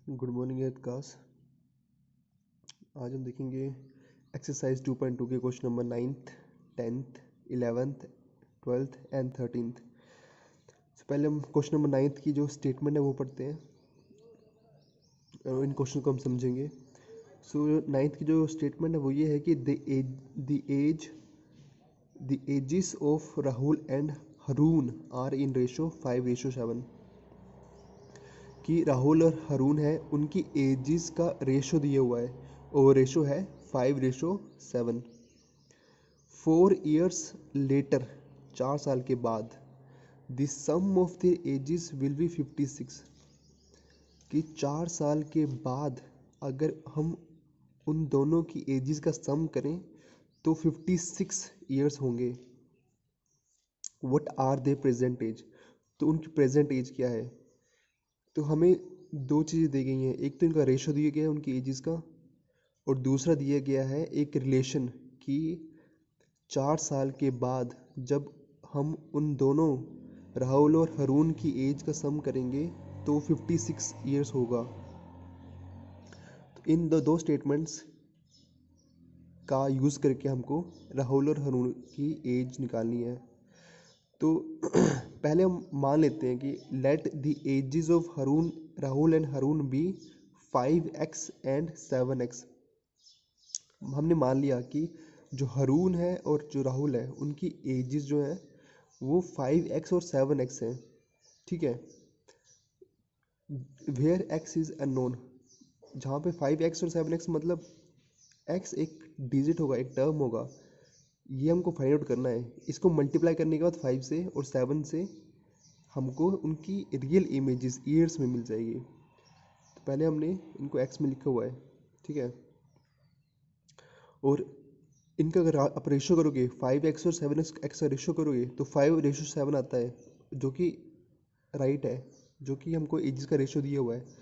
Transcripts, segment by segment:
Good morning eight class. आज हम देखेंगे एक्सरसाइज 2.2 के question number 9th, 10th, 11th, 12th and 13th। तो पहले हम क्वेश्चन नंबर 9th की जो स्टेटमेंट है वो पढ़ते हैं और इन क्वेश्चन को हम समझेंगे। सो 9th की जो स्टेटमेंट है वो ये है कि the ages of Rahul and Haroon are in ratio 5:7। कि राहुल और हरून है उनकी एजिस का रेशो दिया हुआ है और वो रेशो है 5:7। 4 years लेटर, 4 साल के बाद, the sum of the ages will be 56। कि 4 साल के बाद अगर हम उन दोनों की एजिस का सम करें तो 56 ईयर्स होंगे। What are they present age, तो उनकी प्रेजेंट एज क्या है। तो हमें दो चीज़ें दी गई हैं, एक तो इनका रेशो दिया गया है उनकी एजिस का और दूसरा दिया गया है एक रिलेशन कि 4 साल के बाद जब हम उन दोनों राहुल और हरून की एज का सम करेंगे तो 56 ईयर्स होगा। तो इन दो स्टेटमेंट्स का यूज़ करके हमको राहुल और हरून की एज निकालनी है। तो पहले हम मान लेते हैं कि let the ages of Rahul and Haroon be 5x and 7x। हमने मान लिया कि जो हरून है और जो राहुल है उनकी एजेस जो है वो 5x और 7x है। ठीक है, वेयर x इज अननोन, जहाँ पे 5x और 7x मतलब x एक डिजिट होगा, एक टर्म होगा, ये हमको फाइंड आउट करना है। इसको मल्टीप्लाई करने के बाद 5 से और 7 से हमको उनकी रियल इमेजेस ईयर्स में मिल जाएगी। तो पहले हमने इनको x में लिखा हुआ है, ठीक है। और इनका अगर आप रेशो करोगे 5x और 7x का रेशो करोगे तो 5:7 आता है, जो कि राइट है, जो कि हमको एजेस का रेशो दिया हुआ है।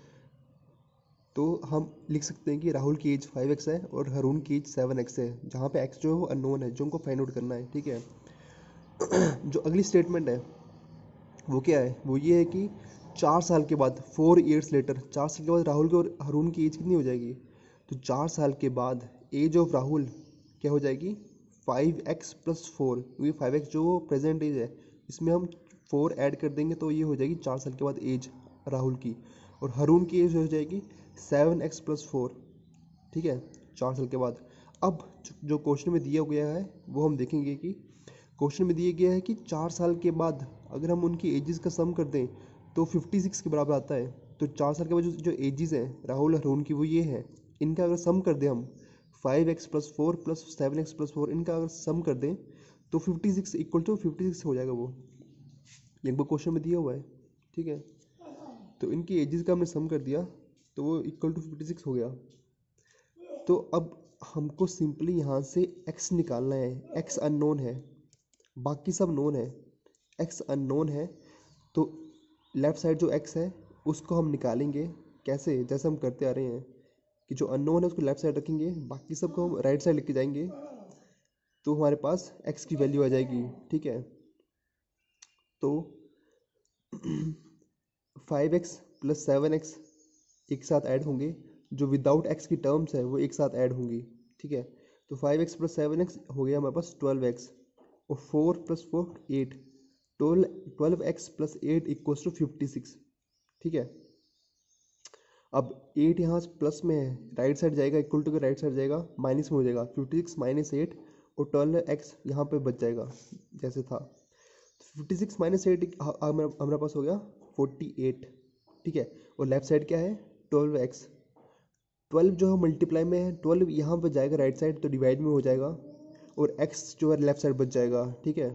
तो हम लिख सकते हैं कि राहुल की एज 5x है और हरून की एज 7x है, जहाँ पे x जो है वो अननोन है, जो हमको फाइंड आउट करना है। ठीक है। जो अगली स्टेटमेंट है वो क्या है, वो ये है कि 4 साल के बाद 4 years लेटर, 4 साल के बाद राहुल की और हरून की एज कितनी हो जाएगी। तो 4 साल के बाद एज ऑफ राहुल क्या हो जाएगी 5x+4, क्योंकि 5x जो प्रेजेंट एज है इसमें हम 4 ऐड कर देंगे तो ये हो जाएगी 4 साल के बाद एज राहुल की। और हरून की एज हो जाएगी 7x+4। ठीक है, 4 साल के बाद। अब जो क्वेश्चन में दिया गया है वो हम देखेंगे कि क्वेश्चन में दिया गया है कि 4 साल के बाद अगर हम उनकी एजेस का सम कर दें तो 56 के बराबर आता है। तो 4 साल के बाद जो एजेस हैं राहुल और हरून की वो ये है, इनका अगर सम कर दें हम 5x+4 + 7x+4, इनका अगर सम कर दें तो 56 इक्वल टू 56 हो जाएगा। वो एक बार क्वेश्चन में दिया हुआ है, ठीक है। तो इनकी एजेस का हमने सम कर दिया तो वो इक्वल टू 56 हो गया। तो अब हमको सिंपली यहाँ से x निकालना है। x अननोन है, बाकी सब नोन है, x अननोन है। तो लेफ्ट साइड जो x है उसको हम निकालेंगे। कैसे, जैसे हम करते आ रहे हैं कि जो अननोन है उसको लेफ्ट साइड रखेंगे, बाकी सबको हम राइट साइड लेके जाएंगे, तो हमारे पास x की वैल्यू आ जाएगी। ठीक है, तो 5x + 7x एक साथ ऐड होंगे, जो विदाउट x की टर्म्स है वो एक साथ ऐड होंगी। ठीक है, तो 5x + 7x हो गया हमारे पास 12x और 4 + 4 8, 12x + 8 = 56। ठीक है, अब 8 यहाँ प्लस में है, राइट साइड जाएगा, इक्वल टू के राइट साइड जाएगा, माइनस में हो जाएगा 56 - 8 और 12x यहाँ पे बच जाएगा जैसे था। 56 - 8 हमारे पास हो गया 48। ठीक है, और लेफ्ट साइड क्या है 12x। 12 जो है मल्टीप्लाई में है, 12 यहाँ पर जाएगा राइट साइड तो डिवाइड में हो जाएगा और x जो है लेफ्ट साइड बच जाएगा। ठीक है,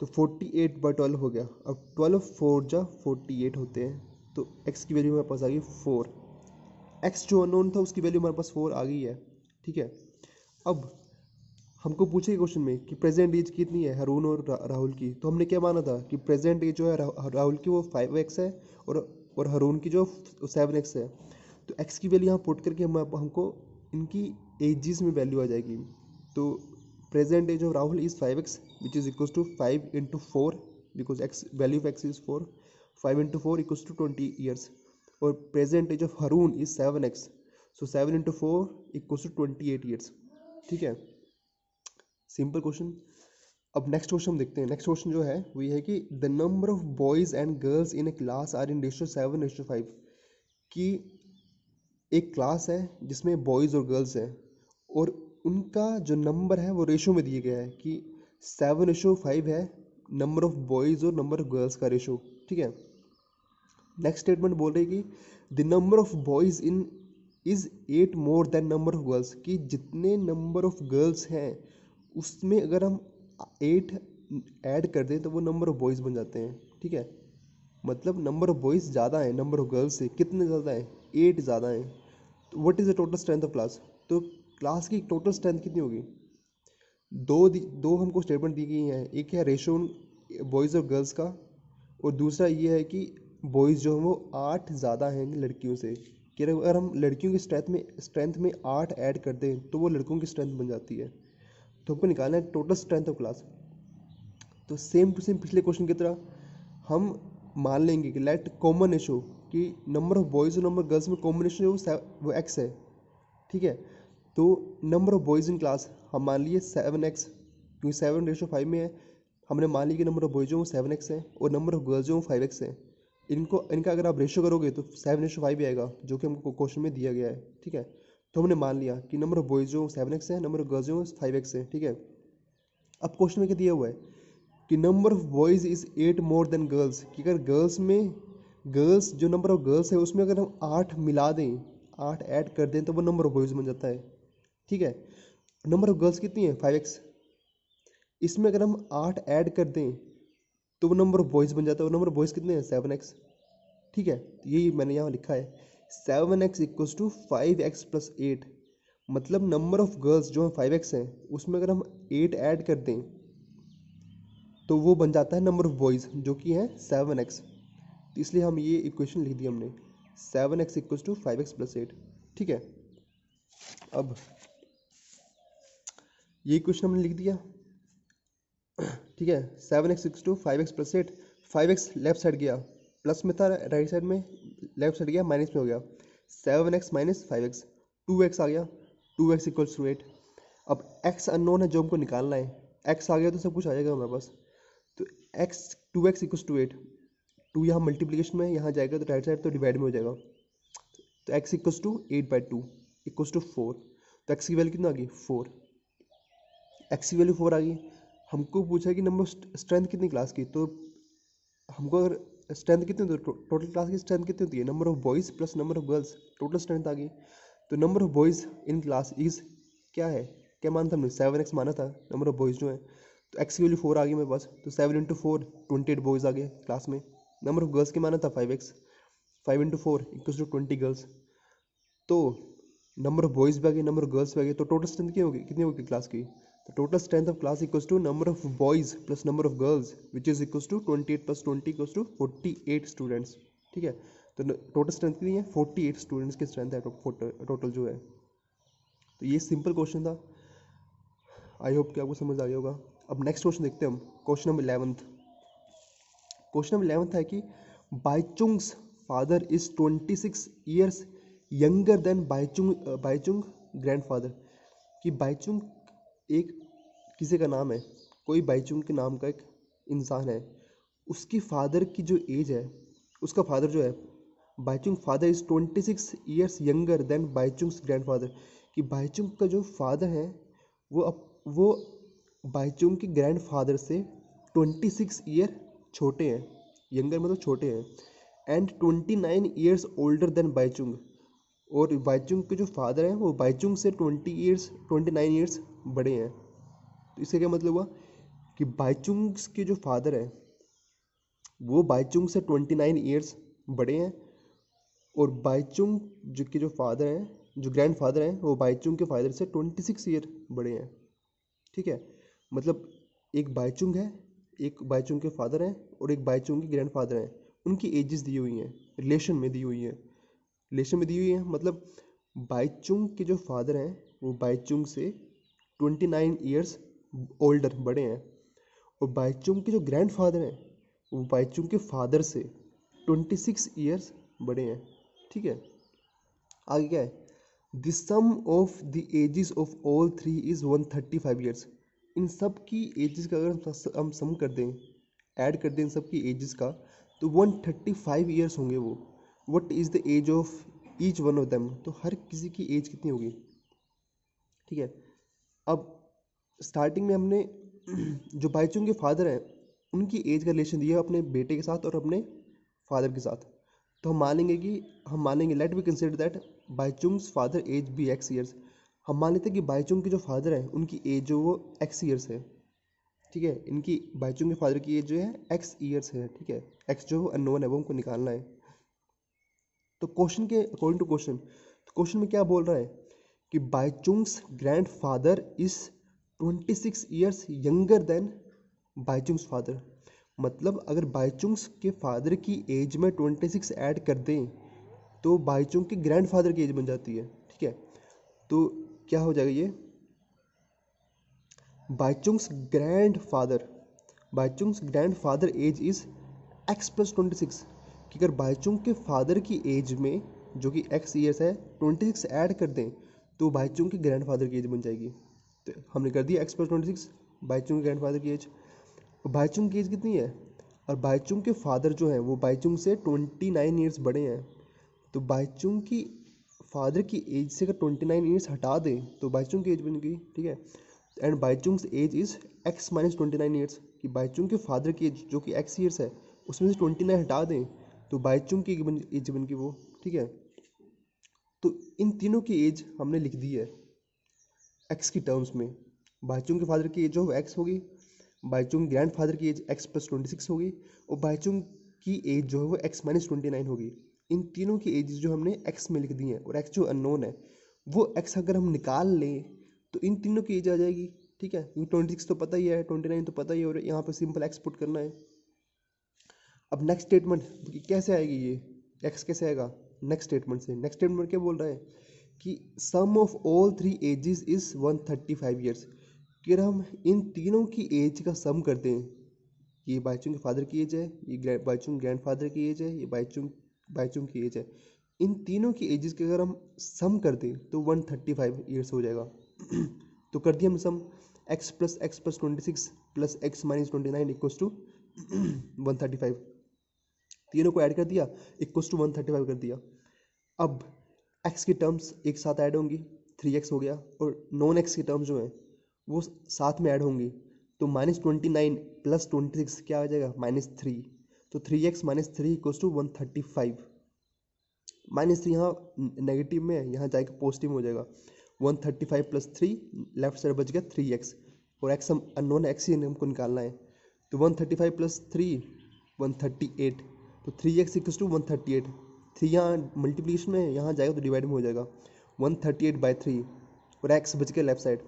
तो 48/12 हो गया। अब 12 4 जा 48 होते हैं, तो x की वैल्यू हमारे पास आ गई 4। x जो अननोन था उसकी वैल्यू हमारे पास 4 आ गई है। ठीक है, अब हमको पूछे क्वेश्चन में कि प्रेजेंट एज कितनी है हरून और राहुल की। तो हमने क्या माना था कि प्रेजेंट एज जो है राहुल की वो 5x है और हरून की जो 7x है। तो x की वैल्यू यहाँ पुट करके हमको इनकी एजिस में वैल्यू आ जाएगी। तो present age of Rahul is 5x which is equal to 5 × 4, because x value of x is 4। 5 × 4 = 20 years. और present age of Haroon is 7x, so 7 into 4 equals to 28 years. ठीक है, सिंपल क्वेश्चन। अब नेक्स्ट क्वेश्चन हम देखते हैं। नेक्स्ट क्वेश्चन जो है वो ये है कि the number of boys and girls in a class are in ratio 7:5, कि एक क्लास है जिसमें बॉयज़ और गर्ल्स हैं और उनका जो नंबर है वो रेशो में दिया गया है कि 7:5 है नंबर ऑफ बॉयज़ और नंबर ऑफ गर्ल्स का रेशो। ठीक है, नेक्स्ट स्टेटमेंट बोल रही है कि the number of boys in is 8 more than number of girls, कि जितने नंबर ऑफ गर्ल्स हैं उसमें अगर हम 8 ऐड कर दें तो वो नंबर ऑफ बॉयज़ बन जाते हैं। ठीक है, मतलब नंबर ऑफ बॉयज़ ज़्यादा है नंबर ऑफ गर्ल्स से, कितने ज़्यादा है, 8 ज़्यादा है। तो what is the total strength of class, तो क्लास की टोटल स्ट्रेंथ कितनी होगी। दो हमको स्टेटमेंट दी गई हैं, एक है रेशो बॉयज़ और गर्ल्स का, और दूसरा ये है कि बॉयज़ जो हैं वो 8 ज़्यादा हैं लड़कियों से, कि अगर हम लड़कियों की स्ट्रेंथ में 8 ऐड कर दें तो वो लड़कों की स्ट्रेंथ बन जाती है। तो हमको निकालना है टोटल स्ट्रेंथ ऑफ क्लास। तो सेम टू सेम पिछले क्वेश्चन की तरह हम मान लेंगे कि लेट कॉमन रेशो, कि नंबर ऑफ बॉयज़ और नंबर ऑफ गर्ल्स में कॉम्बिनेशन वो x है। ठीक है, तो number of boys in class हम मान लिए 7x, क्योंकि 7:5 में है। हमने मान लिया कि नंबर ऑफ बॉयज़ जो 7x है और नंबर ऑफ गर्ल्स जो 5x है। इनका अगर आप रेशो करोगे तो 7:5 ही आएगा, जो कि हमको क्वेश्चन में दिया गया है। ठीक है, तो हमने मान लिया कि नंबर ऑफ बॉयज़ जो 7x है, नंबर ऑफ गर्ल्स जो 5x है। ठीक है, अब क्वेश्चन में क्या दिया हुआ है कि number of boys is 8 more than girls, कि अगर गर्ल्स जो नंबर ऑफ गर्ल्स है उसमें अगर हम 8 मिला दें, 8 ऐड कर दें तो वो नंबर ऑफ बॉयज़ बन जाता है। ठीक है, नंबर ऑफ गर्ल्स कितनी है 5x, इसमें अगर हम 8 ऐड कर दें तो वो नंबर ऑफ बॉयज़ बन जाता है, वो नंबर ऑफ बॉयज़ कितने हैं 7x। ठीक है, तो यही मैंने यहाँ लिखा है 7x equals to 5x plus 8, मतलब नंबर ऑफ गर्ल्स जो 5x हैं उसमें अगर हम 8 ऐड कर दें तो वो बन जाता है नंबर ऑफ बॉयज़ जो कि है 7x। तो इसलिए हम ये इक्वेशन लिख दी हमने 7x equals to 5x plus 8। ठीक है, अब ये इक्वेशन हमने लिख दिया। ठीक है, 7x equals to 5x plus 8, 5x left side गया प्लस में था, राइट साइड में लेफ्ट साइड गया माइनस में हो गया, 7x माइनस 5x 2x आ गया, 2x इक्वल्स टू 8। अब x अननोन है जो हमको निकालना है, x आ गया तो सब कुछ आ जाएगा हमारे पास। तो x 2x इक्वल्स टू 8, 2 यहाँ मल्टीप्लिकेशन में यहाँ जाएगा तो राइट साइड तो डिवाइड में हो जाएगा, तो x equals to 8/2 equals to 4। तो x की वैल्यू कितना आ गई 4, x की वैल्यू 4 आ गई। हमको पूछा है कि नंबर स्ट्रेंथ कितनी क्लास की, तो हमको अगर स्ट्रेंथ कितनी होती है, टोटल क्लास की स्ट्रेंथ कितनी होती है, number of boys plus number of girls, total strength आ गई। तो number of boys in class is क्या है, क्या माना था हमने 7x माना था नंबर ऑफ बॉयज़ जो है, तो x की वैल्यू 4 आ गई मेरे पास, तो 7 इंटू 4 28 बॉयज़ आ गए क्लास में। नंबर ऑफ गर्ल्स की माना था 5x, 5 into 4 equals to 20 girls. तो नंबर ऑफ बॉयज़ भी आ गए, नंबर ऑफ गर्ल्स भी आ गए, तो टोटल स्ट्रेंथ कितनी होगी क्लास की, the total strength of class equals to number of boys plus number of girls which is equals to 28 plus 20 equals to 48 students। ठीक है, तो टोटल स्ट्रेंथ कितनी है 48 स्टूडेंट्स की स्ट्रेंथ है टोटल जो है। तो ये सिंपल क्वेश्चन था, आई होप कि आपको समझ आ गया होगा। अब नेक्स्ट क्वेश्चन देखते हैं हम, question number 11th। Question number 11th है कि Bhaichung's father is 26 years younger than Bhaichung grandfather, कि बाईचुंग एक किसी का नाम है, कोई बाईचुंग के नाम का एक इंसान है, उसकी फादर की जो एज है, उसका फादर जो है Bhaichung father is 26 years younger than Bhaichung's grandfather, कि बाईचुंग का जो फादर है वो बाईचुंग के ग्रैंडफादर से 26 ईयर छोटे हैं, यंगर मतलब छोटे हैं, and 29 years older than Bhaichung, और बाईचुंग के जो फादर हैं वो बाईचुंग से 29 ईयर्स बड़े हैं। तो इससे क्या मतलब हुआ कि बाईचुंग के जो फादर हैं वो बाईचुंग से 29 ईयर्स बड़े हैं, और बाईचुंग जो के जो फादर हैं, जो ग्रैंड फादर हैं, वो बाईचुंग के फादर से 26 ईयर बड़े हैं। ठीक है, मतलब एक बाईचुंग है, एक बाईचुंग के फादर हैं और एक बाईचुंग के ग्रैंड फादर हैं, उनकी एजेस दी हुई हैं, रिलेशन में दी हुई हैं, मतलब बाईचुंग के जो फादर हैं वो बाईचुंग से 29 ईयर्स ओल्डर बड़े हैं, और बाईचुंग के जो ग्रैंड फादर हैं वो बाईचुंग के फादर से 26 ईयर्स बड़े हैं। ठीक है, आगे क्या है, the sum of the ages of all three is 135 years. इन सब की एजेस का अगर हम सम कर दें, ऐड कर दें इन सब की एजेस का, तो 135 ईयर्स होंगे वो। What is the age of each one of them, तो हर किसी की एज कितनी होगी, ठीक है। अब स्टार्टिंग में हमने जो बाईचुंग के फादर हैं उनकी एज का रिलेशन दिया अपने बेटे के साथ और अपने फादर के साथ। तो हम मानेंगे let we consider that Bhaichung's father age be X years. हम मान लेते हैं कि बाईचुंग के जो फादर हैं उनकी एज जो वो एक्स ईयर्स है, ठीक है। इनकी बाईचुंग के फादर की एज जो है एक्स ईयर्स है, ठीक है। एक्स जो अननोन है वो हमको निकालना है। तो क्वेश्चन के अकॉर्डिंग टू क्वेश्चन, तो क्वेश्चन में क्या बोल रहा है कि Bhaichung's grand father is 26 years younger than Bhaichung's father. मतलब अगर बाईचुंग्स के फादर की एज में 26 ऐड कर दें तो बाईचुंग के ग्रैंड फादर की एज बन जाती है, ठीक है। तो क्या हो जाएगा ये, Bhaichung's grand father age is X plus 26। कि अगर बाईचुंग के फादर की एज में जो कि एक्स ईयर्स है 26 ऐड कर दें तो बाईचुंग के ग्रैंड फादर की एज बन जाएगी। तो हमने कर दिया एक्स प्लस 26 बाईचुंग के ग्रैंड फादर की एज। बाईचुंग की एज कितनी है, और बाईचुंग के फादर जो हैं वो बाईचुंग से 29 ईयर्स बड़े हैं। तो बाईचुंग की फादर की एज से अगर 29 ईयर्स हटा दें तो बाईचुंग की एज बन गई, ठीक है। And Bhaichung's age is X minus 29 years. कि बाईचुंग के फादर की एज जो कि एक्स ईयर्स है उसमें से 29 हटा दें तो बाईचुंग की एज बन गई वो, ठीक है। तो इन तीनों की एज हमने लिख दी है एक्स की टर्म्स में। बाईचुंग के फादर की एज जो है एक्स होगी, बाईचुंग ग्रैंड फादर की एज एक्स प्लस 26 होगी, और बाईचुंग की एज जो है वो एक्स माइनस 29 होगी। इन तीनों की एज जो हमने एक्स में लिख दी है, और एक्स जो अननोन है वो एक्स अगर हम निकाल लें तो इन तीनों की एज आ जाएगी, ठीक है। क्योंकि 26 तो पता ही है, 29 तो पता ही है, और यहाँ पे सिंपल एक्स पुट करना है। अब नेक्स्ट स्टेटमेंट कैसे आएगी, ये एक्स कैसे आएगा नेक्स्ट स्टेटमेंट से। नेक्स्ट स्टेटमेंट क्या बोल रहा है कि sum of all three ages is 135 years. कि अगर हम इन तीनों की एज का सम करते हैं, ये बाईचुंग के फादर की एज है, ये बाईचुंग ग्रैंड फादर की एज है, ये बाईचुंग की एज है, इन तीनों की एजेस के अगर हम सम कर दें तो 135 ईयर्स हो जाएगा। तो कर दिया हम sum, X plus 26 plus X minus 29 equals to 135। तीनों को ऐड कर दिया इक्वल्स टू 135 कर दिया। अब एक्स की टर्म्स एक साथ ऐड होंगी, 3x हो गया, और नॉन एक्स की टर्म्स जो हैं वो साथ में ऐड होंगी। तो -29 प्लस 26 क्या आ जाएगा -3। तो 3x माइनस 3 इक्वल्स टू 135। -3 यहाँ नेगेटिव में है, यहाँ जाएगा पॉजिटिव हो जाएगा। 135 प्लस 3 लेफ्ट साइड बच गया 3x, और x हम अननोन x ही हमको निकालना है। तो 135 प्लस 3 138। तो 3x इक्वल्स टू 138। 3 यहाँ मल्टीप्लिकेशन में यहाँ जाएगा तो डिवाइड में हो जाएगा 138/3, और x बच गया लेफ्ट साइड।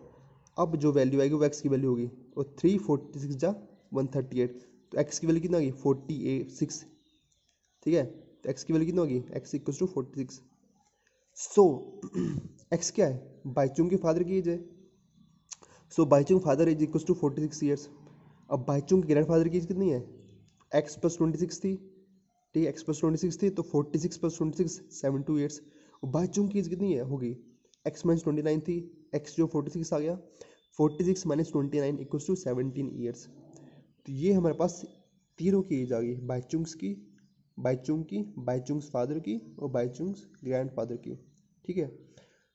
अब जो वैल्यू आएगी वो x की वैल्यू होगी, और 346 जा 138। तो x की वैल्यू कितना होगी 46, ठीक है। तो x की वैल्यू कितना होगी x equals to 46। So x क्या है, बाईचुंग के फादर की एज है। So Bhaichung father age equals to 46 years. अब बाईचुंग के ग्रैंड फादर की एज कितनी है, x प्लस 26 थी, ठीक है। x प्लस 26 थी तो 46 प्लस 26 72 ईयर्स। और बाईचुंग की एज कितनी है होगी, x माइनस 29 थी, x जो 46 आ गया, 46 माइनस 29 इक्वल्स टू 17 ईयर्स। तो ये हमारे पास तीनों की एज आ गई, बाईचुंग्स फादर की और बाईचुंग्स ग्रैंड फादर की, ठीक है।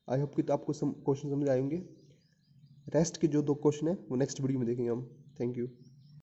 आई होप कि तो आपको क्वेश्चन समझ आएंगे। रेस्ट के जो 2 क्वेश्चन है वो नेक्स्ट वीडियो में देखेंगे हम। Thank you.